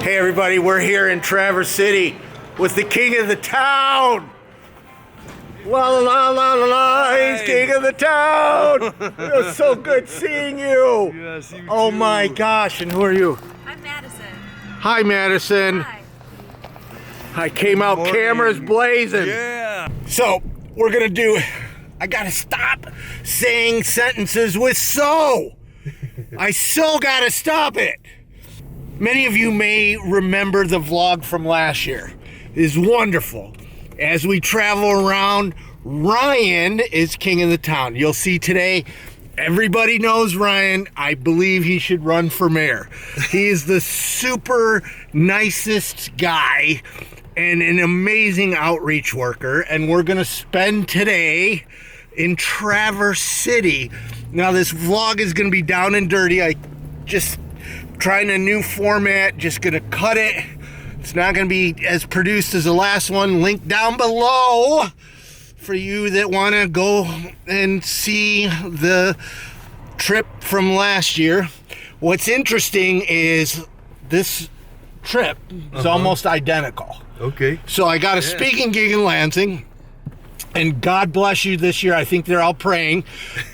Hey everybody, we're here in Traverse City with the king of the town. La la la la la, he's king of the town. It was so good seeing you. Yes, you Oh too. my gosh, and who are you? I'm Madison. Hi Madison. Hi. I came out Morning. cameras blazing. Yeah. So we're gonna do, I gotta stop saying sentences with so. I so gotta stop it. Many of you may remember the vlog from last year. It is wonderful. As we travel around, Ryan is king of the town. You'll see today, everybody knows Ryan. I believe he should run for mayor. He is the super nicest guy and an amazing outreach worker. And we're gonna spend today in Traverse City. Now this vlog is gonna be down and dirty. I just trying a new format, just gonna cut it. It's not gonna be as produced as the last one. Link down below for you that wanna go and see the trip from last year. What's interesting is this trip is almost identical. Okay. So I got a speaking gig in Lansing, and God bless you this year. I think they're all praying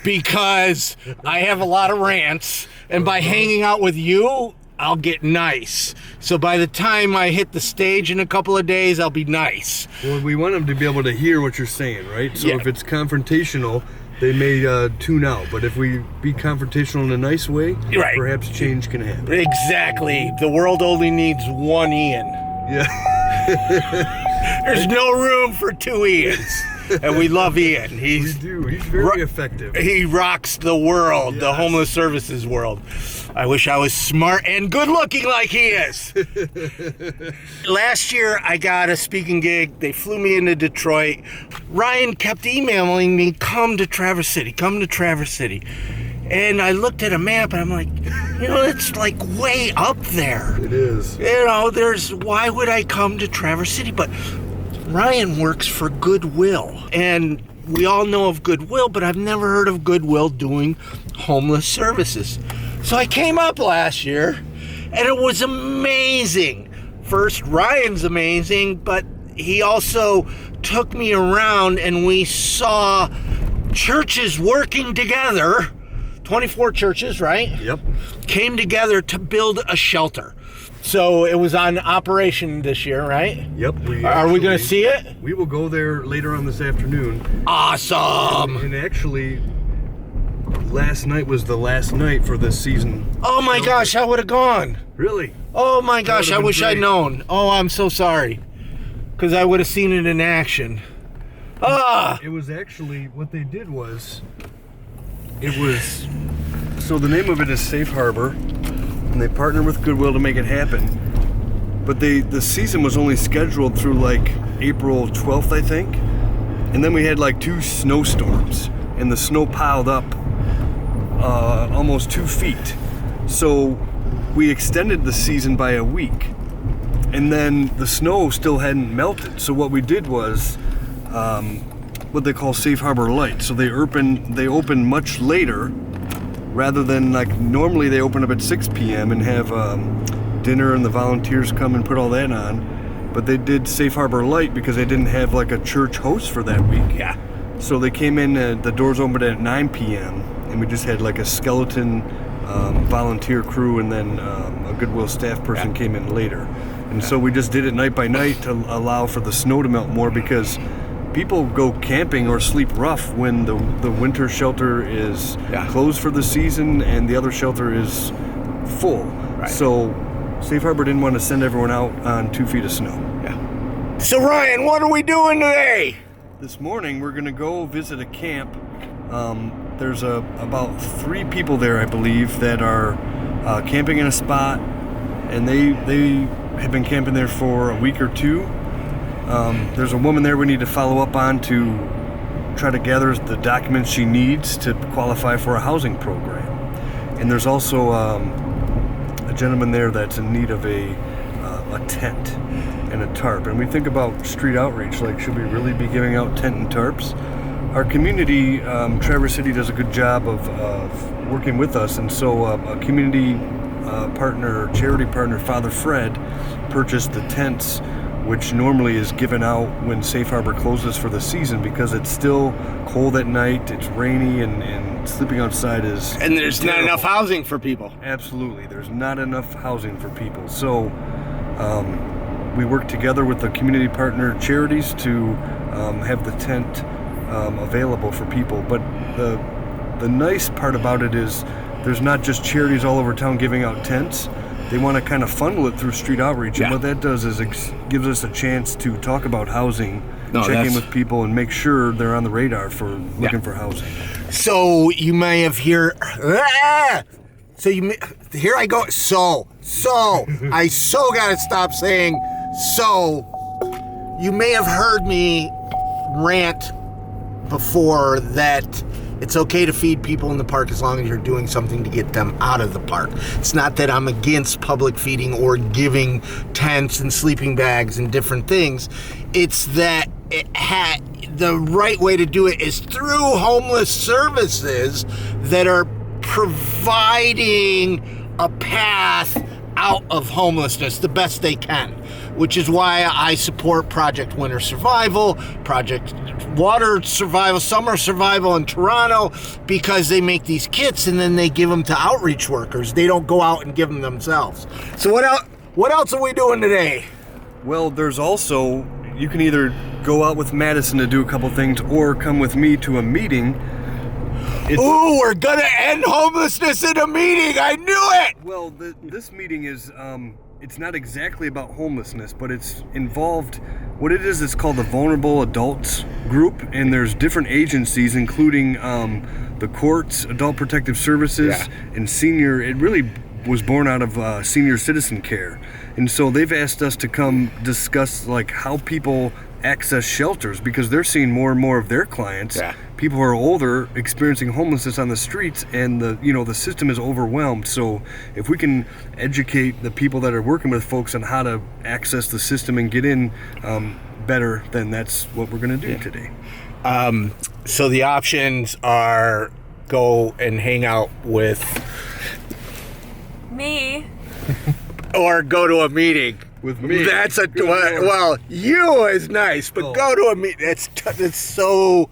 because I have a lot of rants, and by hanging out with you, I'll get nice. So by the time I hit the stage in a couple of days, I'll be nice. Well, we want them to be able to hear what you're saying, right? So Yeah. if it's confrontational, they may tune out. But if we be confrontational in a nice way, Right. perhaps change can happen. Exactly. The world only needs one Ian. Yeah. There's no room for two Ians. And we love Ian. We He's do. He's very effective. He rocks the world, the Yes. homeless services world. I wish I was smart and good looking like he is. Last year, I got a speaking gig. They flew me into Detroit. Ryan kept emailing me, come to Traverse City, come to Traverse City. And I looked at a map and I'm like, you know, it's like way up there. It is. You know, why would I come to Traverse City? But Ryan works for Goodwill, and we all know of Goodwill, but I've never heard of Goodwill doing homeless services. So I came up last year, and it was amazing. First, Ryan's amazing, but he also took me around, and we saw churches working together. 24 churches, right? Yep. Came together to build a shelter. So it was on operation this year, right? Yep. Are we going to see it? We will go there later on this afternoon. Awesome! And actually, last night was the last night for this season. Oh my gosh, I would have gone. Really? Oh my gosh, would've I been wish I'd great. known. Oh, I'm so sorry. Because I would have seen it in action. Ah! It was actually, what they did was, so the name of it is Safe Harbor, and they partnered with Goodwill to make it happen. But the season was only scheduled through like April 12th, I think. And then we had like 2 snowstorms, and the snow piled up almost 2 feet. So we extended the season by a week, and then the snow still hadn't melted. So what we did was what they call Safe Harbor Light. So they open much later, rather than like normally they open up at 6 p.m. and have dinner and the volunteers come and put all that on. But they did Safe Harbor Light because they didn't have like a church host for that week. Yeah. So they came in, the doors opened at 9 p.m. and we just had like a skeleton volunteer crew, and then a Goodwill staff person came in later. And so we just did it night by night to allow for the snow to melt more, because people go camping or sleep rough when the winter shelter is closed for the season and the other shelter is full. Right. So Safe Harbor didn't want to send everyone out on 2 feet of snow. Yeah. So Ryan, what are we doing today? This morning we're going to go visit a camp. There's about 3 people there, I believe, that are camping in a spot, and they have been camping there for a week or 2. There's a woman there we need to follow up on to try to gather the documents she needs to qualify for a housing program. And there's also a gentleman there that's in need of a tent and a tarp. And we think about street outreach, like, should we really be giving out tent and tarps? Our community, Traverse City, does a good job of working with us, and so a community charity partner, Father Fred, purchased the tents, which normally is given out when Safe Harbor closes for the season because it's still cold at night, it's rainy, and sleeping outside is And there's terrible. not enough housing for people. Absolutely, there's not enough housing for people. So we work together with the community partner charities to have the tent available for people. But the nice part about it is there's not just charities all over town giving out tents. They want to kind of funnel it through street outreach. Yeah. And what that does is gives us a chance to talk about housing, check in that's- with people, and make sure they're on the radar for looking for housing. So you may have here. Here I go. I gotta stop saying so. You may have heard me rant before that it's okay to feed people in the park as long as you're doing something to get them out of the park. It's not that I'm against public feeding or giving tents and sleeping bags and different things. It's that the right way to do it is through homeless services that are providing a path out of homelessness the best they can, which is why I support Project Winter Survival, Project Water Survival, Summer Survival in Toronto, because they make these kits and then they give them to outreach workers. They don't go out and give them themselves. So what else are we doing today? Well, there's also, you can either go out with Madison to do a couple things or come with me to a meeting. Ooh, we're gonna end homelessness in a meeting. I knew it. Well, this meeting is, it's not exactly about homelessness, but it's involved, what it is, it's called the Vulnerable Adults Group, and there's different agencies, including the courts, Adult Protective Services, and senior. It really was born out of senior citizen care. And so they've asked us to come discuss like how people access shelters, because they're seeing more and more of their clients, people who are older, experiencing homelessness on the streets, and the system is overwhelmed. So if we can educate the people that are working with folks on how to access the system and get in better, then that's what we're going to do today. So the options are go and hang out with me, or go to a meeting. With me. That's well, you is nice, but go to a meeting. That's so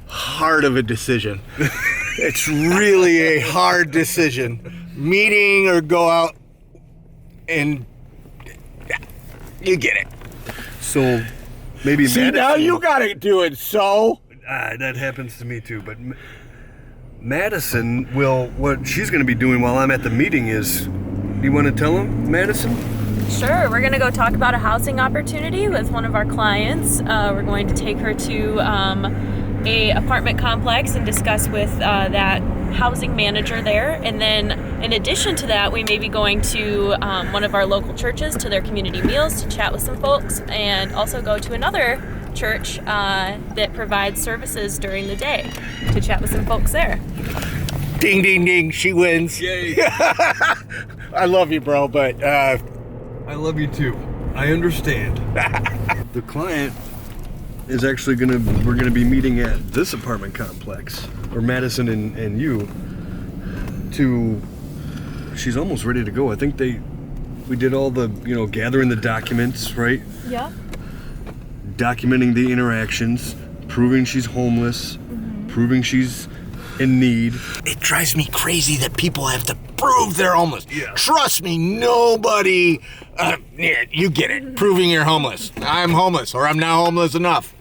hard of a decision. It's really a hard decision. Meeting or go out, and you get it. So maybe See, Madison, now you gotta do it. So that happens to me too, but Madison what she's going to be doing while I'm at the meeting is, do you want to tell them, Madison? sure, we're gonna go talk about a housing opportunity with one of our clients. We're going to take her to a apartment complex and discuss with that housing manager there. And then in addition to that, we may be going to one of our local churches to their community meals to chat with some folks, and also go to another church that provides services during the day to chat with some folks there. ding, ding, ding. She wins. Yay. I love you, bro, but I love you too. I understand. The client is actually we're gonna be meeting at this apartment complex, or Madison and you. She's almost ready to go. I think we did all the, gathering the documents, right? Yeah. Documenting the interactions, proving she's homeless, proving she's in need. it drives me crazy that people have to prove they're homeless. Yeah. Trust me, nobody. You get it. Proving you're homeless. I'm homeless, or I'm now homeless enough.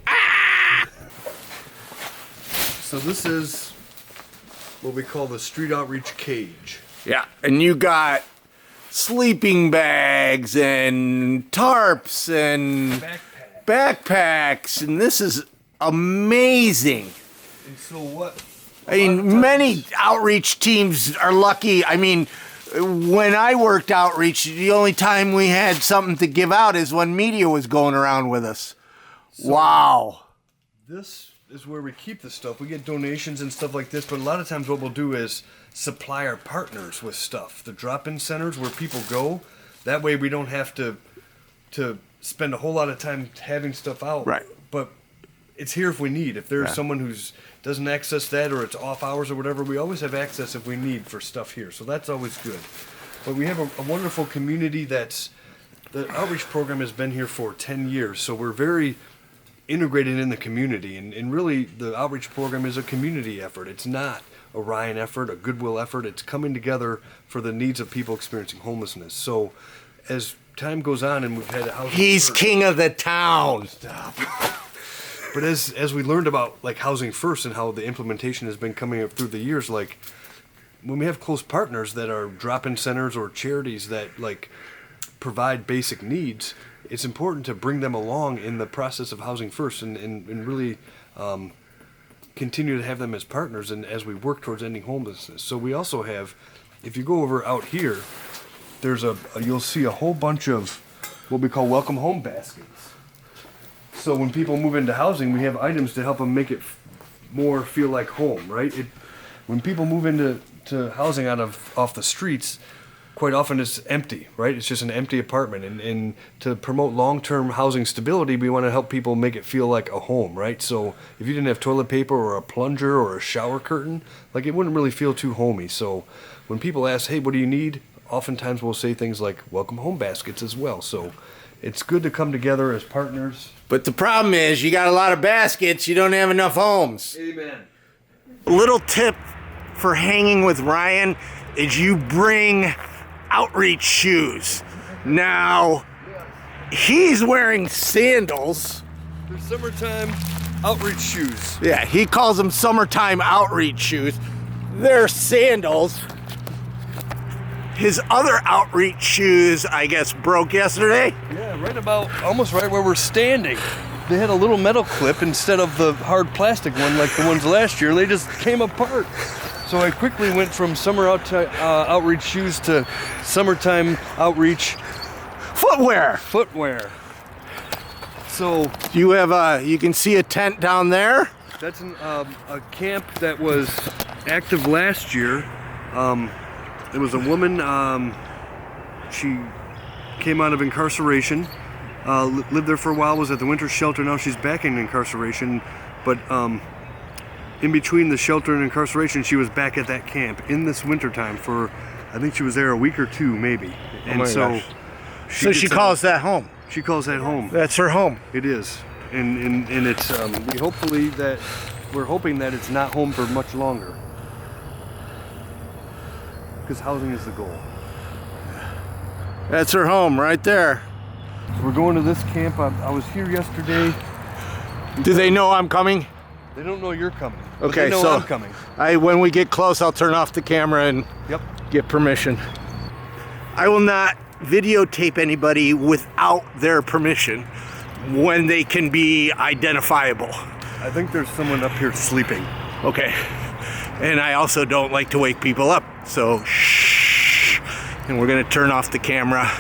So this is what we call the street outreach cage. Yeah, and you got sleeping bags and tarps and backpacks, and this is amazing. And so what? I mean, many outreach teams are lucky. I mean, when I worked outreach, the only time we had something to give out is when media was going around with us. Wow. This is where we keep the stuff. We get donations and stuff like this, but a lot of times what we'll do is supply our partners with stuff. The drop-in centers where people go. That way we don't have to spend a whole lot of time having stuff out. Right. But it's here if we need. If there's someone who's doesn't access that, or it's off hours or whatever, we always have access if we need for stuff here. So that's always good. But we have a wonderful community that's, the outreach program has been here for 10 years. So we're very integrated in the community. And really, the outreach program is a community effort. It's not a Ryan effort, a Goodwill effort. It's coming together for the needs of people experiencing homelessness. So as time goes on and we've had a housing He's first, king of the town. Stop. But as we learned about like housing first and how the implementation has been coming up through the years, like when we have close partners that are drop-in centers or charities that like provide basic needs, it's important to bring them along in the process of housing first and really continue to have them as partners and as we work towards ending homelessness. So we also have, if you go over out here, there's you'll see a whole bunch of what we call welcome home baskets. So when people move into housing, we have items to help them make it more feel like home, right? When people move into housing off the streets, quite often it's empty, right? It's just an empty apartment. And to promote long-term housing stability, we want to help people make it feel like a home, right? So if you didn't have toilet paper or a plunger or a shower curtain, like it wouldn't really feel too homey. So when people ask, hey, what do you need? Oftentimes we'll say things like welcome home baskets as well. So it's good to come together as partners. But the problem is, you got a lot of baskets, you don't have enough homes. Amen. A little tip for hanging with Ryan is you bring outreach shoes. Now, he's wearing sandals. They're summertime outreach shoes. Yeah, he calls them summertime outreach shoes. They're sandals. His other outreach shoes, I guess, broke yesterday. Yeah, almost right where we're standing. They had a little metal clip instead of the hard plastic one like the ones last year. They just came apart. So I quickly went from summer outreach shoes to summertime outreach Footwear. So You have you can see a tent down there. that's a camp that was active last year. It was a woman, she came out of incarceration, lived there for a while, was at the winter shelter, now she's back in incarceration, but in between the shelter and incarceration, she was back at that camp in this wintertime for, I think she was there a week or two, maybe. And gosh. So she calls that home. She calls that home. That's her home. It is. And it's, we're hoping that it's not home for much longer. Because housing is the goal. That's her home right there. So we're going to this camp. I was here yesterday. Do they know I'm coming? They don't know you're coming. But Okay, they know so I'm coming. when we get close, I'll turn off the camera and Yep. get permission. I will not videotape anybody without their permission when they can be identifiable. I think there's someone up here sleeping. Okay. And I also don't like to wake people up, so shh. And we're gonna turn off the camera.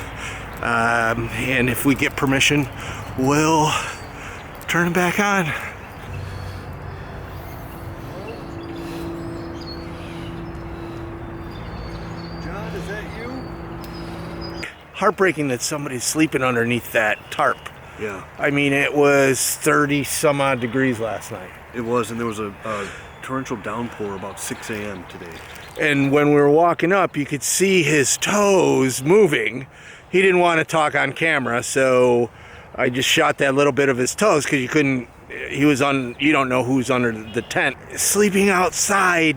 And if we get permission, we'll turn it back on. John, is that you? Heartbreaking that somebody's sleeping underneath that tarp. Yeah, I mean, it was 30 some odd degrees last night. it was, and there was a torrential downpour about 6 a.m. today. And when we were walking up, you could see his toes moving. He didn't want to talk on camera, so I just shot that little bit of his toes because you couldn't, you don't know who's under the tent. Sleeping outside.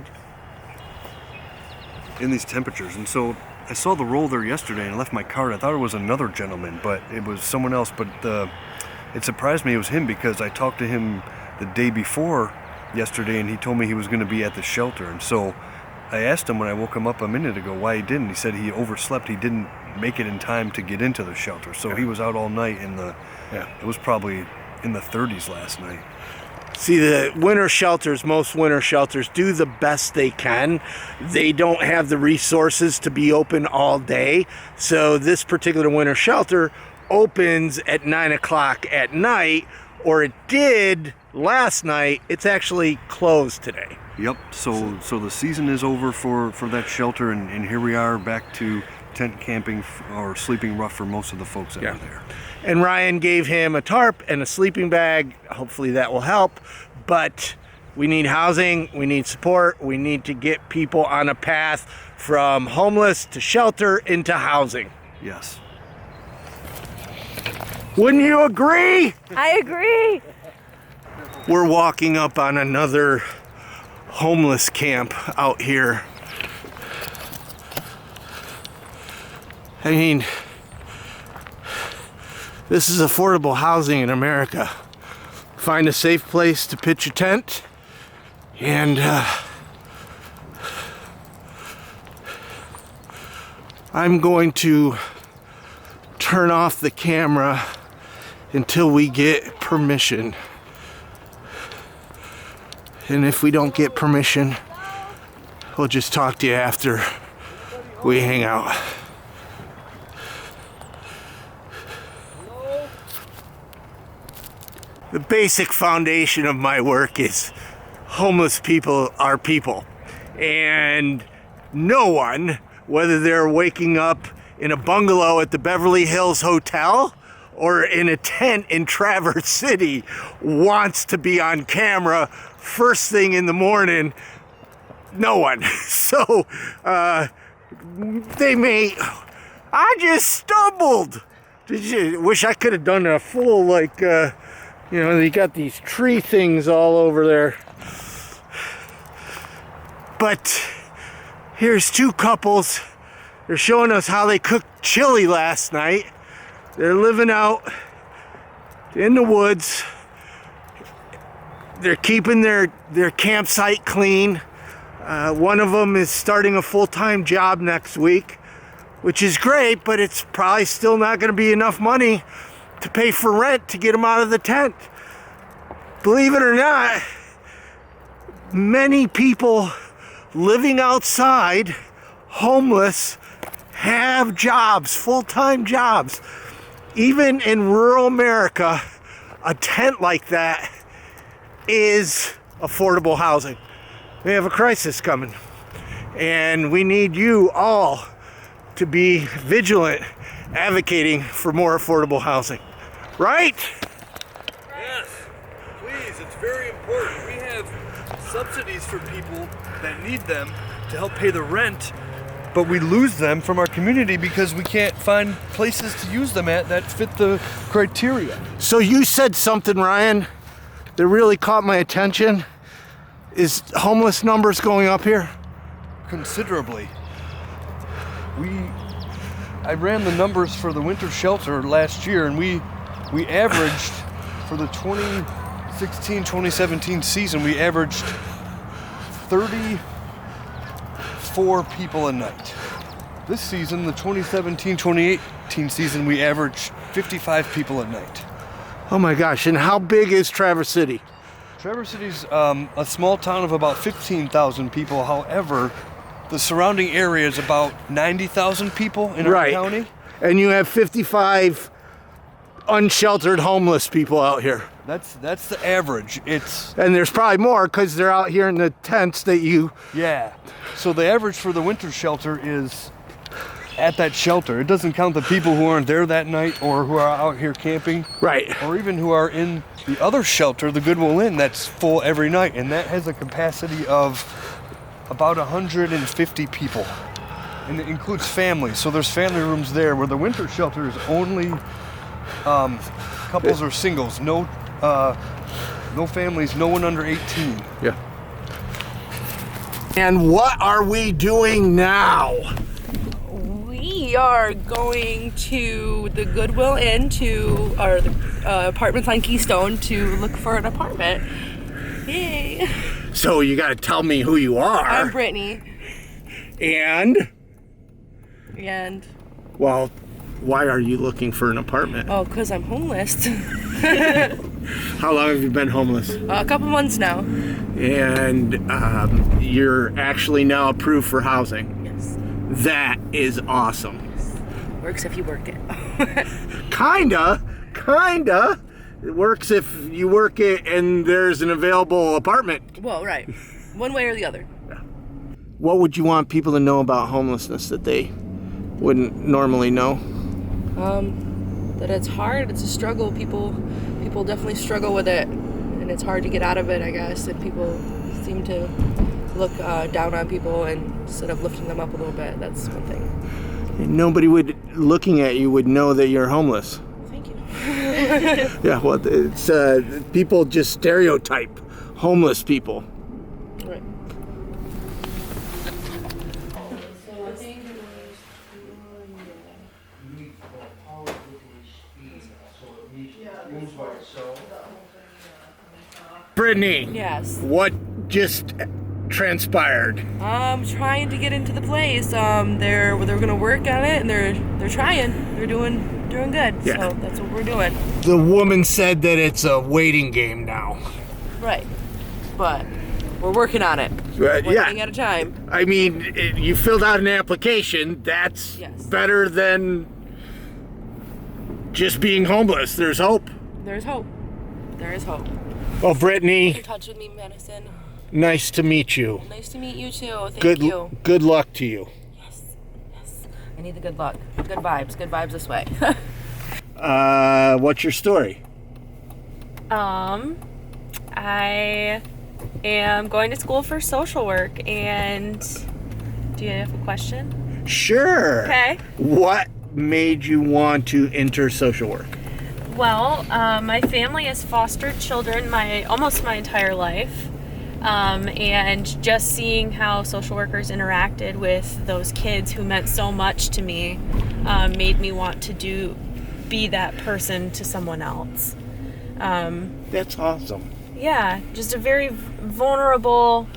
In these temperatures. And so I saw the roll there yesterday and I left my card. I thought it was another gentleman, but it was someone else. But it surprised me it was him because I talked to him the day before yesterday and he told me he was going to be at the shelter. And so I asked him when I woke him up a minute ago why he didn't. He said he overslept. He didn't make it in time to get into the shelter. So he was out all night it was probably in the 30s last night. See, the winter shelters, most winter shelters do the best they can. They don't have the resources to be open all day. So this particular winter shelter opens at 9 o'clock at night, or it did last night. It's actually closed today. Yep. So the season is over for that shelter, and here we are back to tent camping or sleeping rough for most of the folks that Yeah. were there. And Ryan gave him a tarp and a sleeping bag. Hopefully that will help. But we need housing, we need support, we need to get people on a path from homeless to shelter into housing. Yes. Wouldn't you agree? I agree. We're walking up on another homeless camp out here. I mean, this is affordable housing in America. Find a safe place to pitch a tent, and I'm going to turn off the camera until we get permission. And if we don't get permission, we'll just talk to you after we hang out. The basic foundation of my work is homeless people are people. And no one, whether they're waking up in a bungalow at the Beverly Hills Hotel or in a tent in Traverse City, wants to be on camera first thing in the morning. No one. So they may, I just stumbled. Wish I could have done a full, like, you know, they got these tree things all over there. But here's two couples. They're showing us how they cooked chili last night. They're living out in the woods. They're keeping their campsite clean. One of them is starting a full-time job next week, which is great, but it's probably still not going to be enough money to pay for rent to get them out of the tent. Believe it or not, many people living outside, homeless, have jobs, full-time jobs. Even in rural America, a tent like that is affordable housing. We have a crisis coming, and we need you all to be vigilant, advocating for more affordable housing. Right? Yes, please, it's very important. We have subsidies for people that need them to help pay the rent, but we lose them from our community because we can't find places to use them at that fit the criteria. So you said something, Ryan, that really caught my attention. Is homeless numbers going up here? Considerably. I ran the numbers for the winter shelter last year, and we averaged for the 2016-2017 season, we averaged 34 people a night. This season, the 2017-2018 season, we averaged 55 people a night. Oh my gosh, and how big is Traverse City? Traverse City's a small town of about 15,000 people. However, the surrounding area is about 90,000 people in our county. And you have 55 unsheltered homeless people out here. That's the average. And there's probably more because they're out here in the tents that you... Yeah. So the average for the winter shelter is at that shelter. It doesn't count the people who aren't there that night or who are out here camping. Right. Or even who are in the other shelter, the Goodwill Inn, that's full every night. And that has a capacity of about 150 people. And it includes families. So there's family rooms there, where the winter shelter is only couples or singles. No families, no one under 18. Yeah. And what are we doing now? We are going to the Goodwill Inn or the apartments on Keystone to look for an apartment. Yay! So you got to tell me who you are. I'm Brittany. And? Well, why are you looking for an apartment? Oh, because I'm homeless. How long have you been homeless? A couple months now. And you're actually now approved for housing. Yes. That is awesome. Works if you work it. Kinda. It works if you work it and there's an available apartment. Well, right. One way or the other. What would you want people to know about homelessness that they wouldn't normally know? That it's hard. It's a struggle. People definitely struggle with it, and it's hard to get out of it, I guess. And people seem to look down on people instead of lifting them up a little bit. That's one thing. Nobody looking at you would know that you're homeless. Thank you. Yeah, well, it's people just stereotype homeless people. Right. Brittany, Yes. what just transpired? Trying to get into the place. They're gonna work on it, and they're trying. They're doing good. Yeah. So that's what we're doing. The woman said that it's a waiting game now. Right. But we're working on it. Right, One yeah. thing at a time. I mean, you filled out an application. That's Yes. better than just being homeless. There's hope. There's hope. There is hope. Well, Brittany, In touch with me, Madison. nice to meet you. Nice to meet you too. Thank you. Good luck to you. Yes. I need the good luck. Good vibes. Good vibes this way. What's your story? I am going to school for social work, and do you have a question? Sure. Okay. What made you want to enter social work? Well, my family has fostered children almost my entire life, and just seeing how social workers interacted with those kids who meant so much to me made me want to be that person to someone else. That's awesome. Yeah, just a very vulnerable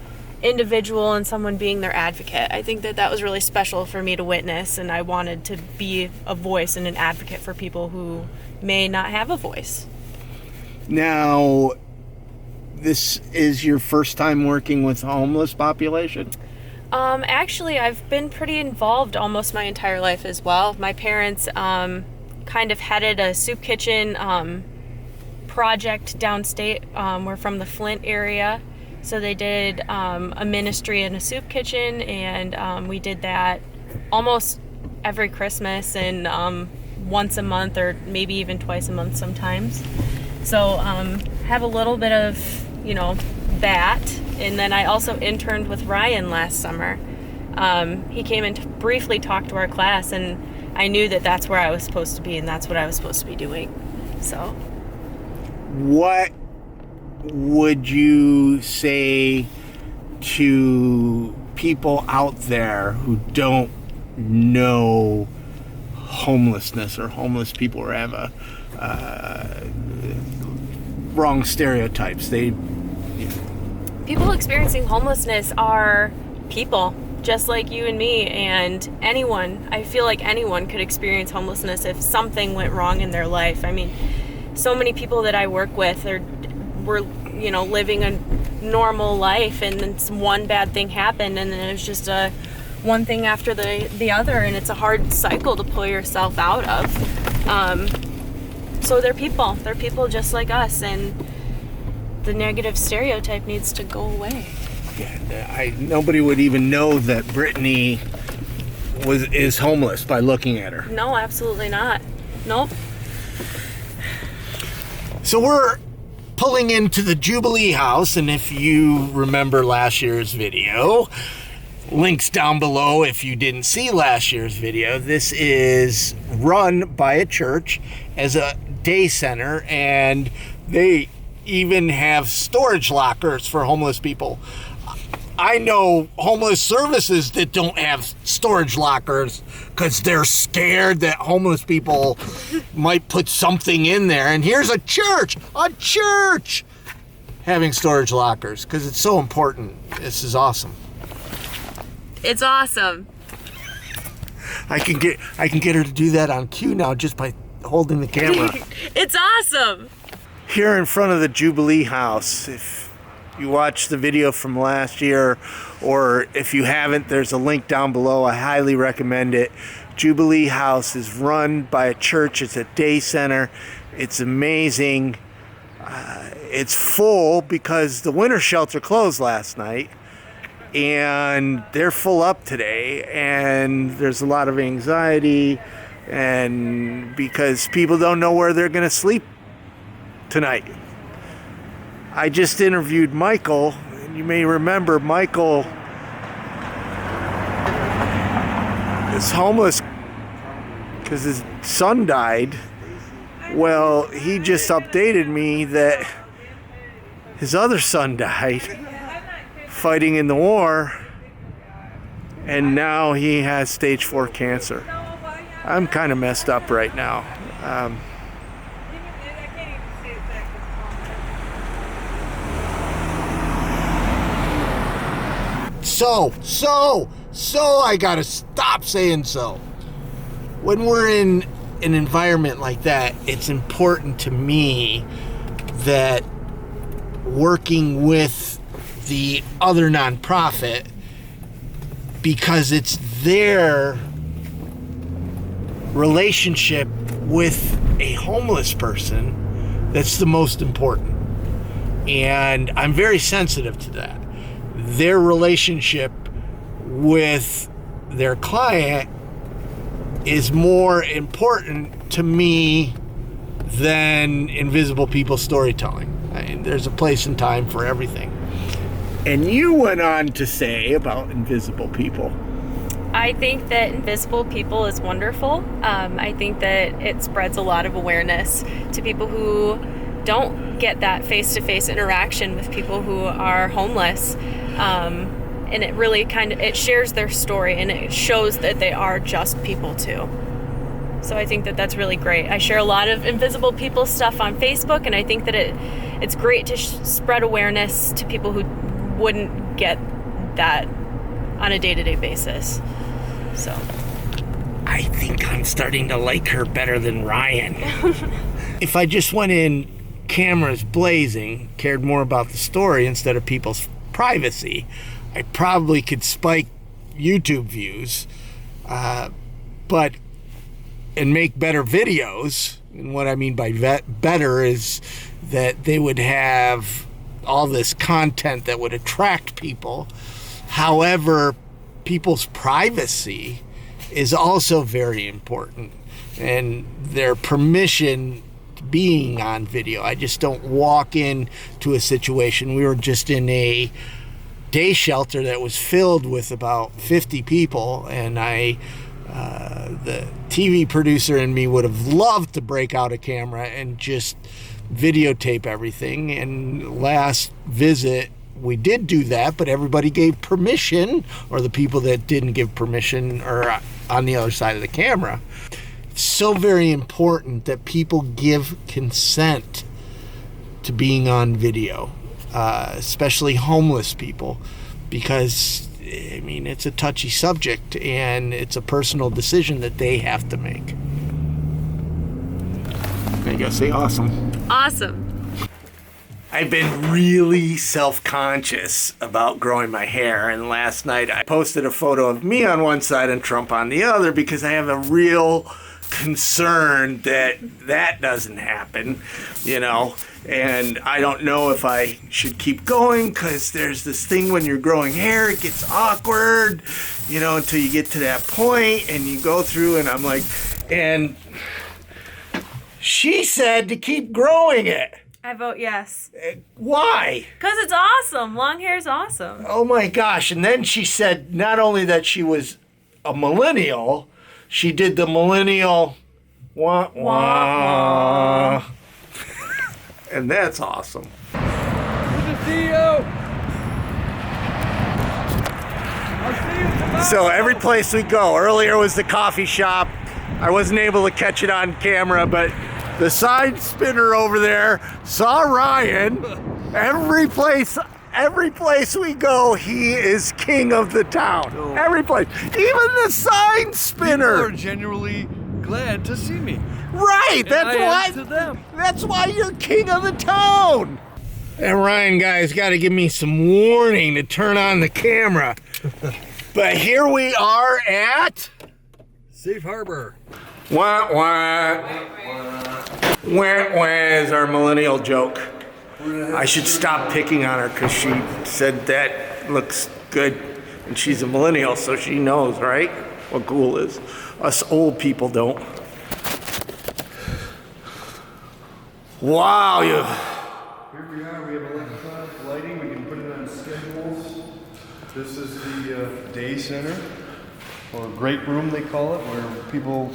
individual and someone being their advocate. I think that was really special for me to witness, and I wanted to be a voice and an advocate for people who may not have a voice. Now, this is your first time working with the homeless population? Actually, I've been pretty involved almost my entire life as well. My parents kind of headed a soup kitchen project downstate. We're from the Flint area, so they did a ministry in a soup kitchen, and we did that almost every Christmas and once a month, or maybe even twice a month sometimes. So have a little bit of that. And then I also interned with Ryan last summer. He came and briefly talked to our class, and I knew that that's where I was supposed to be, and that's what I was supposed to be doing. So what would you say to people out there who don't know homelessness or homeless people, or have a wrong stereotypes? people experiencing homelessness are people just like you and me, and anyone. I feel like anyone could experience homelessness if something went wrong in their life. I mean, so many people that I work with were living a normal life, and then one bad thing happened, and then it was just one thing after the other, and it's a hard cycle to pull yourself out of. So they're people just like us, and the negative stereotype needs to go away. Yeah, nobody would even know that Brittany is homeless by looking at her. No, absolutely not. Nope. So we're pulling into the Jubilee House, and if you remember last year's video, links down below if you didn't see last year's video. This is run by a church as a day center, and they even have storage lockers for homeless people. I know homeless services that don't have storage lockers because they're scared that homeless people might put something in there. And here's a church having storage lockers because it's so important. This is awesome. It's awesome. I can get her to do that on cue now just by holding the camera. It's awesome. Here in front of the Jubilee House, if you watched the video from last year, or if you haven't, there's a link down below. I highly recommend it. Jubilee House is run by a church. It's a day center. It's amazing. It's full because the winter shelter closed last night. and they're full up today, and there's a lot of anxiety, and because people don't know where they're going to sleep tonight. I just interviewed Michael, and you may remember Michael is homeless because his son died. Well, he just updated me that his other son died fighting in the war, and now he has stage 4 cancer. I'm kind of messed up right now. So I gotta stop saying so. When we're in an environment like that, it's important to me that working with the other nonprofit, because it's their relationship with a homeless person that's the most important. And I'm very sensitive to that. Their relationship with their client is more important to me than invisible people storytelling. I mean, there's a place and time for everything. And you went on to say about invisible people. I think that invisible people is wonderful. I think that it spreads a lot of awareness to people who don't get that face-to-face interaction with people who are homeless. And it really it shares their story, and it shows that they are just people too. So I think that that's really great. I share a lot of invisible people stuff on Facebook, and I think that it's great to spread awareness to people who wouldn't get that on a day-to-day basis. So I think I'm starting to like her better than Ryan. If I just went in cameras blazing, cared more about the story instead of people's privacy, I probably could spike YouTube views, and make better videos. And what I mean by better is that they would have all this content that would attract people. However, people's privacy is also very important, and their permission being on video. I just don't walk into a situation. We were just in a day shelter that was filled with about 50 people, and the TV producer in me would have loved to break out a camera and just videotape everything. And last visit we did do that, but everybody gave permission, or the people that didn't give permission are on the other side of the camera. It's so very important that people give consent to being on video, especially homeless people, because I mean, it's a touchy subject, and it's a personal decision that they have to make. I gotta say awesome. awesome. I've been really self-conscious about growing my hair, and last night I posted a photo of me on one side and Trump on the other because I have a real concern that that doesn't happen, you know. And I don't know if I should keep going, because there's this thing when you're growing hair, it gets awkward, you know, until you get to that point and you go through, and I'm like, and she said to keep growing it. I vote yes. Why? Because it's awesome. Long hair is awesome. Oh my gosh. And then she said not only that she was a millennial, she did the millennial wah wah. And that's awesome. Good to see you. I'll see you tomorrow. So every place we go, earlier was the coffee shop. I wasn't able to catch it on camera, but the side spinner over there saw Ryan. Every place we go, he is king of the town. Oh. Every place, even the sign spinner. People are genuinely glad to see me. Right, And that's I why. am to them. That's why you're king of the town. And Ryan, guys, got to give me some warning to turn on the camera. But here we are at Safe Harbor. wah wah. Wah wah is our millennial joke. I should stop picking on her because she said that looks Good. And she's a millennial, so she knows, right? What cool is. Us old people don't. Wow, you. Here we are. We have electronic lighting. We can put it on schedules. This is the day center, or great room they call it, where people,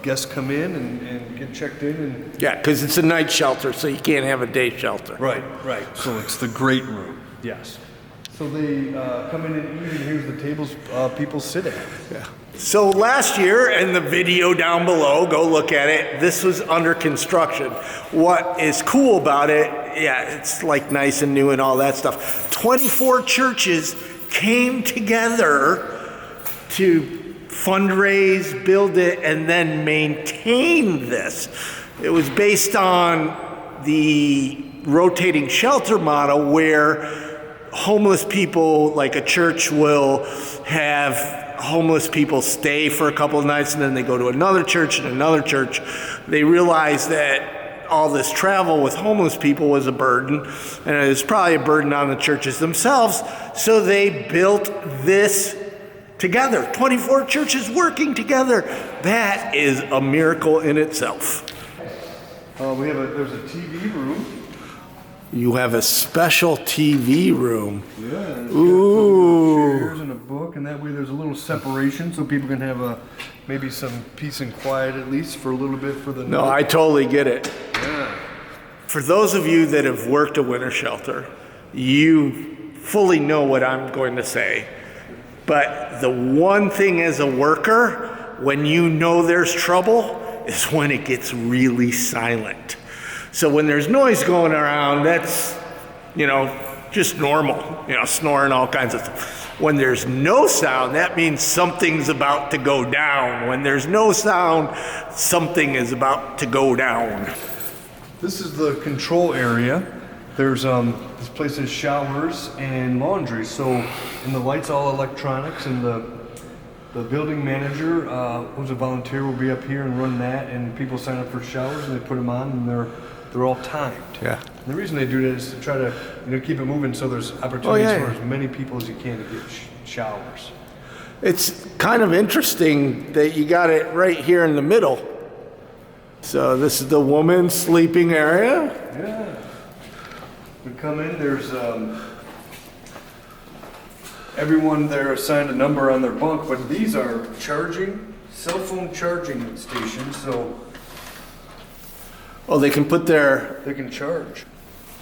guests come in and get checked in. And Yeah, because it's a night shelter, so you can't have a day shelter. right. So it's the great room. Yes. So they come in and eat, and here's the tables people sit at. Yeah. So last year, and the video down below, go look at it, this was under construction. What is cool about it, yeah, it's like nice and new and all that stuff. 24 churches came together to fundraise, build it, and then maintain this. It was based on the rotating shelter model where homeless people, like a church will have homeless people stay for a couple of nights and then they go to another church and another church. They realized that all this travel with homeless people was a burden, and it was probably a burden on the churches themselves, so they built this together. 24 churches working together. That is a miracle in itself. There's a TV room. You have a special TV room. Yeah, and it's Ooh. got chairs and a book, and that way there's a little separation so people can have maybe some peace and quiet at least for a little bit for the No, night. I totally get it. Yeah. For those of you that have worked a winter shelter, you fully know what I'm going to say. But the one thing as a worker, when you know there's trouble, is when it gets really silent. So when there's noise going around, that's, just normal, snoring, all kinds of stuff. When there's no sound, that means something's about to go down. When there's no sound, something is about to go down. This is the control area. There's this place has showers and laundry. So, and the lights all electronics, and the building manager, who's a volunteer, will be up here and run that. And people sign up for showers and they put them on, and they're all timed. Yeah. And the reason they do that is to try to keep it moving so there's opportunities yeah. for as many people as you can to get showers. It's kind of interesting that you got it right here in the middle. So this is the woman's sleeping area. Yeah. We come in, there's everyone there assigned a number on their bunk, but these are cell phone charging stations, so They can put their, they can charge.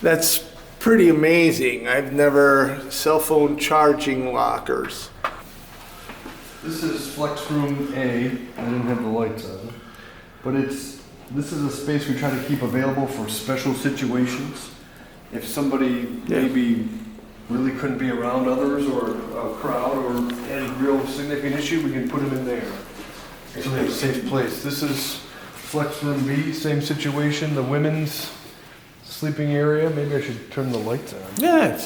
that's pretty amazing. I've never, cell phone charging lockers. This is Flex Room A. I didn't have the lights on, but this is a space we try to keep available for special situations. If somebody maybe really couldn't be around others, or a crowd, or had a real significant issue, we can put them in there. So they have a safe place. This is Flex Room B, same situation, the women's sleeping area. Maybe I should turn the lights on. Yeah,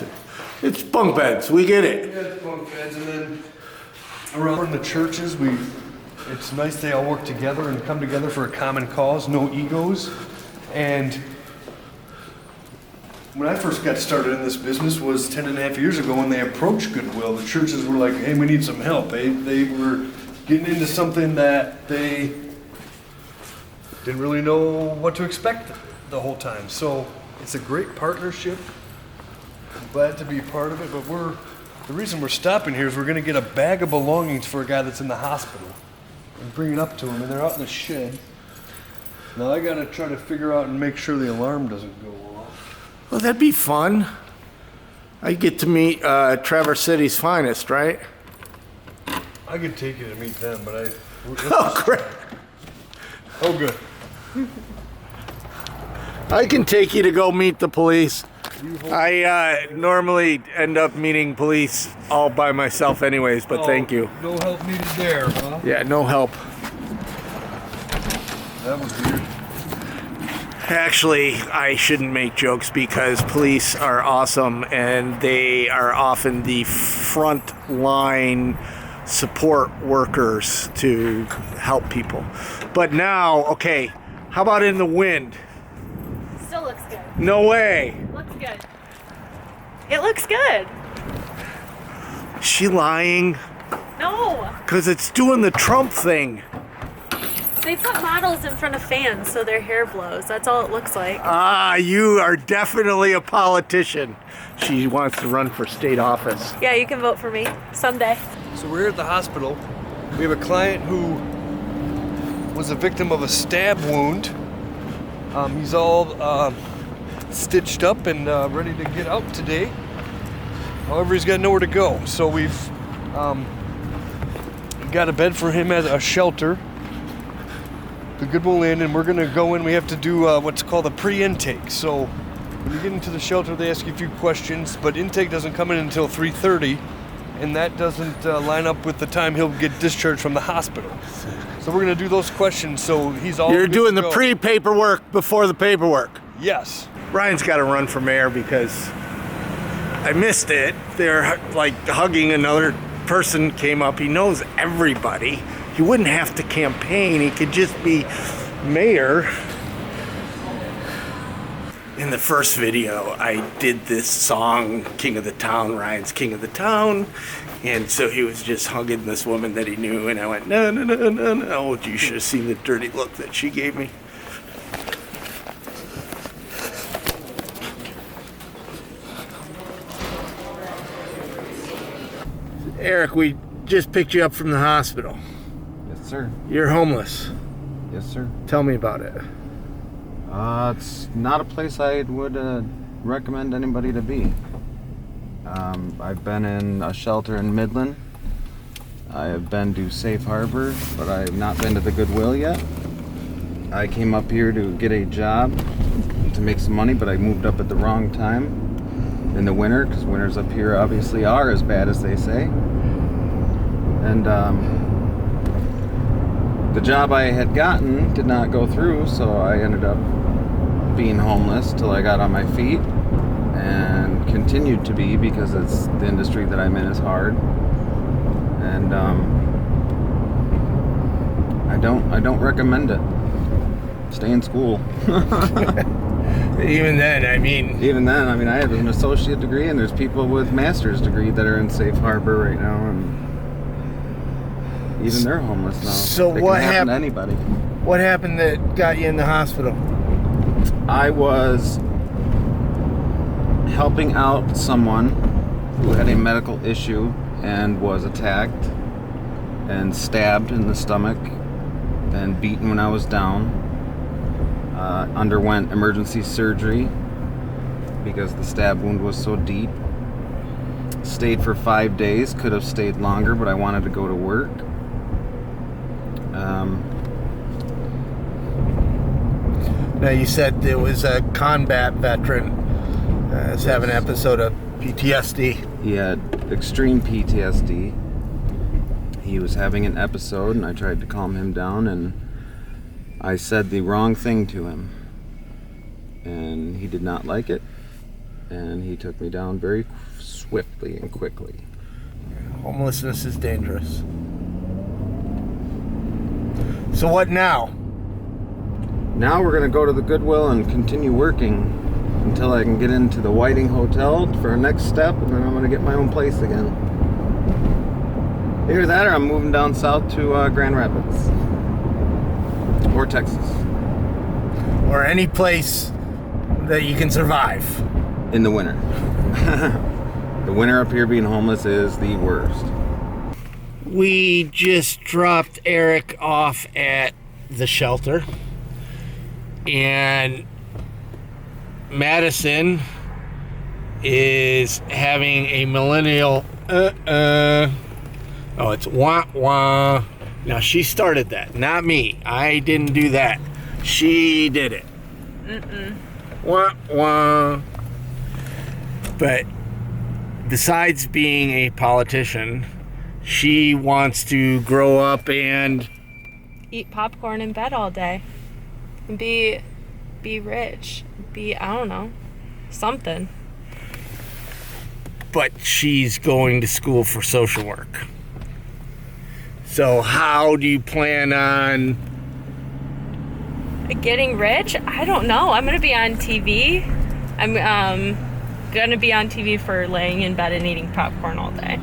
it's bunk beds. We get it. Yeah, it's bunk beds, and then around the churches, it's nice they all work together and come together for a common cause, no egos. And when I first got started in this business was 10 and a half years ago when they approached Goodwill. The churches were like, hey, we need some help. They were getting into something that they didn't really know what to expect the whole time. So it's a great partnership. I'm glad to be a part of it, but the reason we're stopping here is we're gonna get a bag of belongings for a guy that's in the hospital and bring it up to him, and they're out in the shed. Now I gotta try to figure out and make sure the alarm doesn't go off. Well, that'd be fun. I get to meet Traverse City's finest, right? I could take you to meet them, but Oh, great. Oh, good. I can take you to go meet the police. I normally end up meeting police all by myself anyways, but thank you. No help needed there, huh? Yeah, no help. That was weird. Actually, I shouldn't make jokes because police are awesome and they are often the front line support workers to help people. But now, okay, how about in the wind? Still looks good. No way. Looks good. It looks good. Is she lying? No. Because it's doing the Trump thing. They put models in front of fans so their hair blows. That's all it looks like. Ah, you are definitely a politician. She wants to run for state office. Yeah, you can vote for me someday. So we're here at the hospital. We have a client who was a victim of a stab wound. He's all stitched up and ready to get out today. However, he's got nowhere to go. So we've got a bed for him at a shelter, the Goodwill Inn, and we're gonna go in. We have to do what's called a pre-intake. So when you get into the shelter, they ask you a few questions, but intake doesn't come in until 3:30, and that doesn't line up with the time he'll get discharged from the hospital. So we're gonna do those questions. So he's all. You're good doing to the go. pre-paperwork before the paperwork. Yes. Ryan's got to run for mayor because I missed it. They're like hugging another person came up. He knows everybody. He wouldn't have to campaign. He could just be mayor. In the first video, I did this song, King of the Town, Ryan's King of the Town. And so he was just hugging this woman that he knew. And I went, no, no, no, no, no. Oh, you should have seen the dirty look that she gave me. Eric, we just picked you up from the hospital. Yes, sir. You're homeless. Yes, sir. Tell me about it. It's not a place I would recommend anybody to be. I've been in a shelter in Midland. I have been to Safe Harbor, but I have not been to the Goodwill yet. I came up here to get a job to make some money, but I moved up at the wrong time in the winter, because winters up here obviously are as bad as they say. And the job I had gotten did not go through, so I ended up being homeless till I got on my feet, and continued to be, because it's the industry that I'm in is hard. And I don't recommend it. Stay in school. Even then, I mean, I have an associate degree, and there's people with master's degree that are in Safe Harbor right now, and even they're homeless now. So it what can happen to happened? anybody. What happened that got you in the hospital? I was helping out someone who had a medical issue and was attacked and stabbed in the stomach and beaten when I was down. Underwent emergency surgery because the stab wound was so deep. Stayed for 5 days, could have stayed longer, but I wanted to go to work. Now, you said there was a combat veteran is having an episode of PTSD. He had extreme PTSD. He was having an episode, and I tried to calm him down, and I said the wrong thing to him, and he did not like it, and he took me down very swiftly and quickly. Homelessness is dangerous. So what now? Now we're going to go to the Goodwill and continue working until I can get into the Whiting Hotel for a next step, and then I'm going to get my own place again. Either that, or I'm moving down south to Grand Rapids. Or Texas. Or any place that you can survive. In the winter. The winter up here being homeless is the worst. We just dropped Eric off at the shelter. And Madison is having a millennial Oh, it's wah wah. Now, she started that, not me. I didn't do that. She did it. Wah wah. But besides being a politician, she wants to grow up and Eat popcorn in bed all day. And be rich. I don't know, something. but she's going to school for social work. So how do you plan on Getting rich? I don't know. I'm gonna be on TV. I'm gonna be on TV for laying in bed and eating popcorn all day.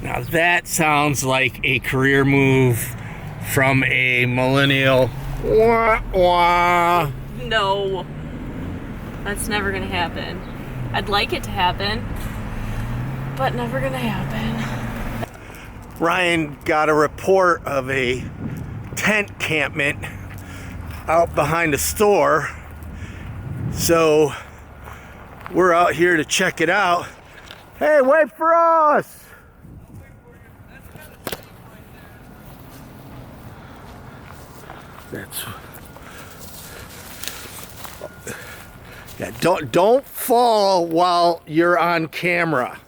Now that sounds like a career move from a millennial. Wah, wah. No. That's never gonna happen. I'd like it to happen, but never gonna happen. Ryan got a report of a tent campment out behind a store. So we're out here to check it out. Hey, wait for us! That's yeah. Don't fall while you're on camera,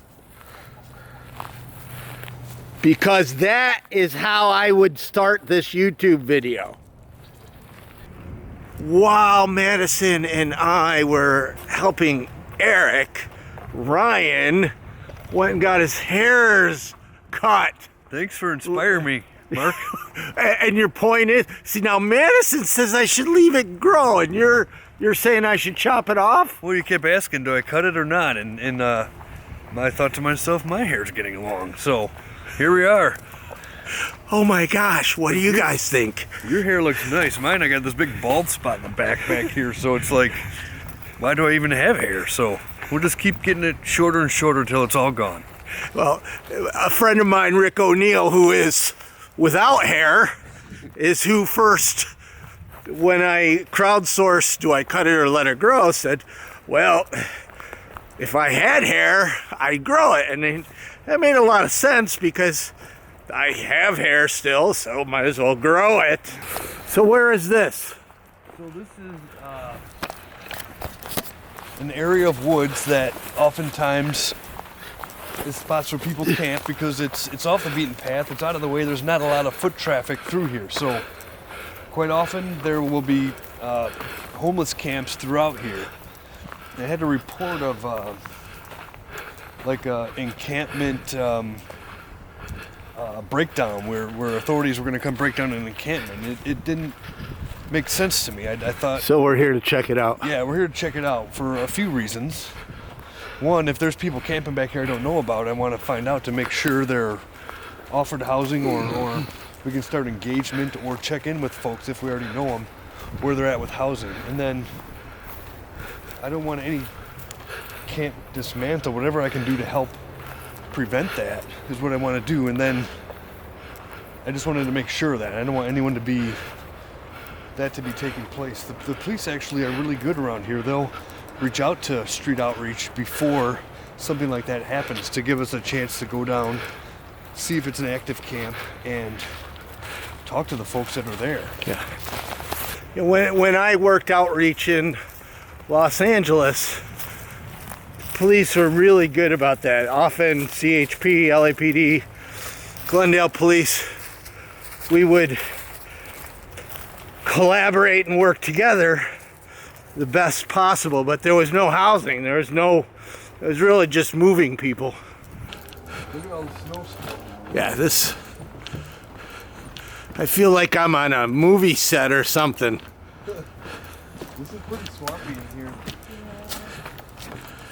because that is how I would start this YouTube video. While Madison and I were helping Eric, Ryan went and got his hairs cut. Thanks for inspiring me, Mark. And your point is, see, now Madison says I should leave it grow, and you're saying I should chop it off? Well, you kept asking, do I cut it or not? And I thought to myself, my hair's getting long. So here we are. Oh my gosh, what do you guys think? Your hair looks nice. Mine, I got this big bald spot in the back here. So it's like, why do I even have hair? So we'll just keep getting it shorter and shorter until it's all gone. Well, a friend of mine, Rick O'Neill, who is without hair, is who first, when I crowdsourced, do I cut it or let it grow, said, well, if I had hair, I'd grow it. And that made a lot of sense because I have hair still, so might as well grow it. So where is this? So this is an area of woods that oftentimes is spots where people camp because it's off the beaten path. It's out of the way. There's not a lot of foot traffic through here. So quite often there will be homeless camps throughout here. They had a report of like an encampment breakdown where authorities were going to come break down an encampment. It didn't make sense to me. I thought... So we're here to check it out. Yeah, we're here to check it out for a few reasons. One, if there's people camping back here I don't know about, I want to find out to make sure they're offered housing or we can start engagement or check in with folks if we already know them, where they're at with housing. And then I don't want any camp dismantle. Whatever I can do to help prevent that is what I want to do. And then I just wanted to make sure that I don't want anyone to be taking place. The police actually are really good around here. They'll reach out to street outreach before something like that happens to give us a chance to go down, see if it's an active camp, and talk to the folks that are there. Yeah. When I worked outreach in Los Angeles, police were really good about that. Often CHP, LAPD, Glendale police, we would collaborate and work together the best possible, but there was no housing. It was really just moving people. Look at all the snow stuff. Yeah, I feel like I'm on a movie set or something. This is pretty swampy in here.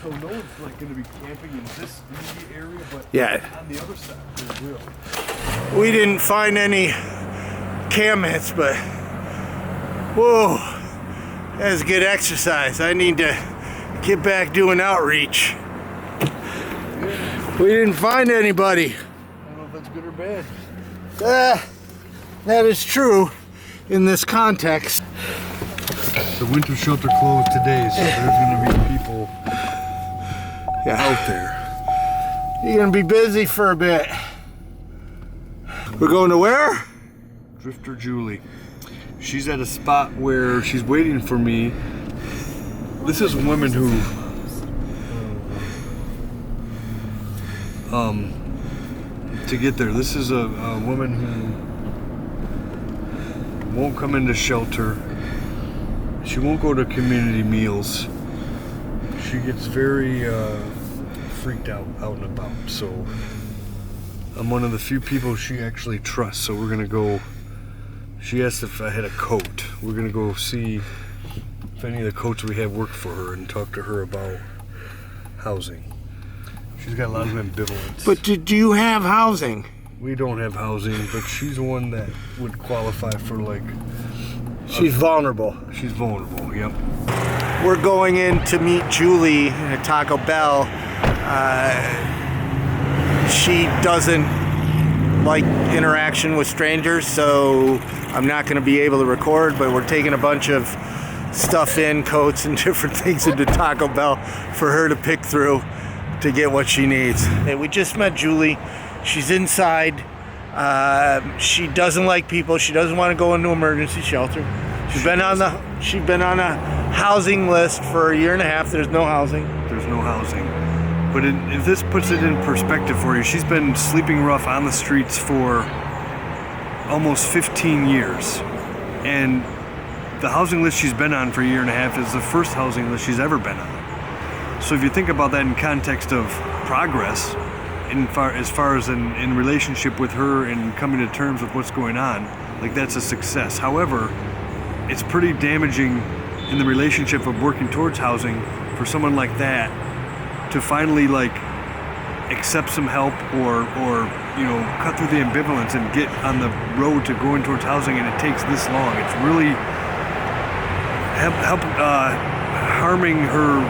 So no one's like going to be camping in this immediate area, but yeah, on the other side there will. We didn't find any cam hits, but whoa, that was good exercise. I need to get back doing outreach. We didn't find anybody. I don't know if that's good or bad. That is true in this context. The winter shelter closed today, so there's going to be people out there. You're going to be busy for a bit. We're going to where? Drifter Julie. She's at a spot where she's waiting for me. This is women who to get there. This is a woman who won't come into shelter. She won't go to community meals. She gets very freaked out and about. So I'm one of the few people she actually trusts. So we're gonna go. She asked if I had a coat. We're gonna go see if any of the coats we have work for her and talk to her about housing. She's got a lot of ambivalence. But do you have housing? We don't have housing, but she's one that would qualify for like. She's vulnerable. She's vulnerable. Yep. We're going in to meet Julie at Taco Bell. She doesn't like interaction with strangers, so I'm not going to be able to record, but we're taking a bunch of stuff in, coats and different things into Taco Bell for her to pick through to get what she needs. Hey, we just met Julie. She's inside. She doesn't like people. She doesn't want to go into emergency shelter. She's been on a housing list for a year and a half. There's no housing. There's no housing. But if this puts it in perspective for you, she's been sleeping rough on the streets for almost 15 years. And the housing list she's been on for a year and a half is the first housing list she's ever been on. So if you think about that in context of progress, as far as in relationship with her and coming to terms with what's going on, like that's a success. However, it's pretty damaging in the relationship of working towards housing for someone like that to finally like accept some help or cut through the ambivalence and get on the road to going towards housing, and it takes this long. It's really harming her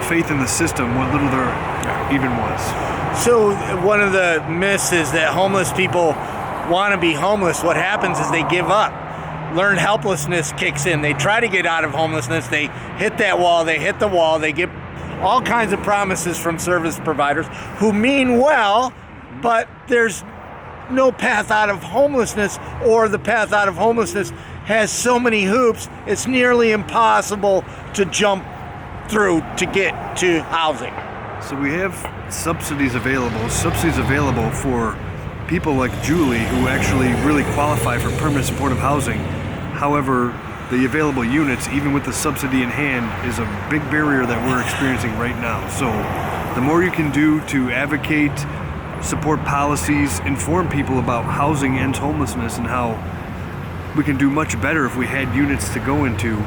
faith in the system, what little there even was. So one of the myths is that homeless people want to be homeless. What happens is they give up. Learned helplessness kicks in. They try to get out of homelessness. They hit that wall. They hit the wall. They get all kinds of promises from service providers who mean well, but there's no path out of homelessness, or the path out of homelessness has so many hoops, it's nearly impossible to jump through to get to housing. So we have subsidies available for people like Julie who actually really qualify for permanent supportive housing. However, the available units, even with the subsidy in hand, is a big barrier that we're experiencing right now. So the more you can do to advocate, support policies, inform people about housing ends homelessness and how we can do much better if we had units to go into,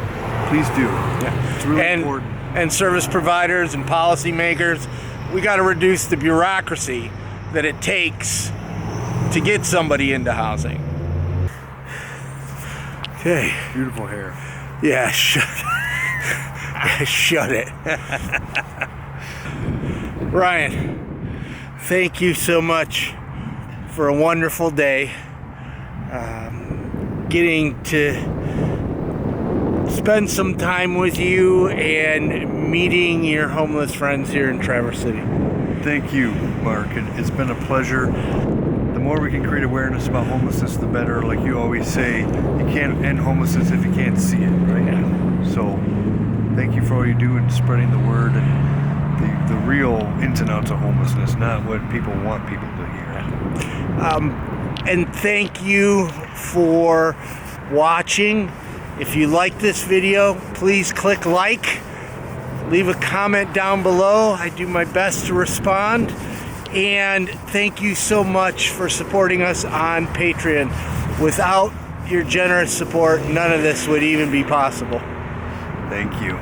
please do. Yeah. It's really important. And service providers and policymakers, we got to reduce the bureaucracy that it takes to get somebody into housing. Okay. Beautiful hair. Yeah, shut it. Ryan, thank you so much for a wonderful day. Getting to spend some time with you and meeting your homeless friends here in Traverse City. Thank you, Mark. It's been a pleasure. The more we can create awareness about homelessness, the better. Like you always say, you can't end homelessness if you can't see it, right? Yeah. So thank you for all you do in spreading the word and the real ins and outs of homelessness, not what people want people to hear. And thank you for watching. If you like this video, please click like. Leave a comment down below. I do my best to respond. And thank you so much for supporting us on Patreon. Without your generous support, none of this would even be possible. Thank you.